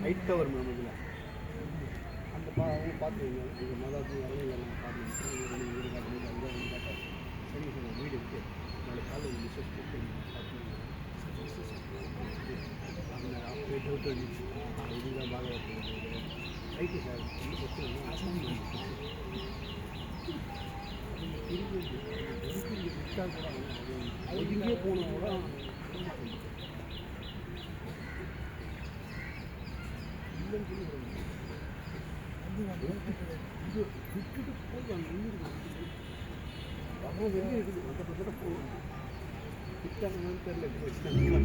ஹைட்டாக வரும் மேம் இதில் அந்த அவங்க பார்த்துருங்க உங்கள் மாதாவுக்கு வரல இல்லை நான் பார்த்துருக்கேன் வீடு காட்டுறது அங்கே வந்து கேட்டேன் சரி சார் வீடு இருக்குது நாளைக்கு காலையில் மிஸ்ஸஸ் கூப்பிட்டு பார்த்துருங்க அப்படியே டவுட் வந்துச்சு இதுதான் பாக ரைட்டு சார் ஒன்றும் பிரச்சனை இல்லை திருப்பி விட்டா கூட அது இங்கே போனால் கூட இது விட்டுட்டு போய் அங்கே அவ்வளோ வெளியே இருக்குது அந்த பக்கத்தில் போகணும் விட்டாங்கன்னு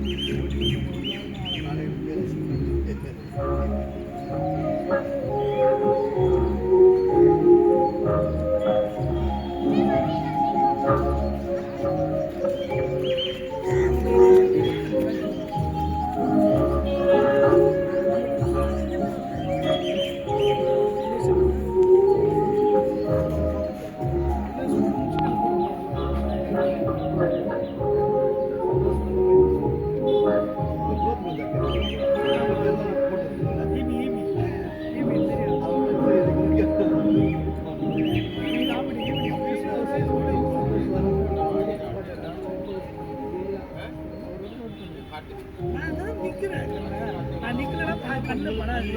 நான் நிக்கலன்னா கண்ணு படாது.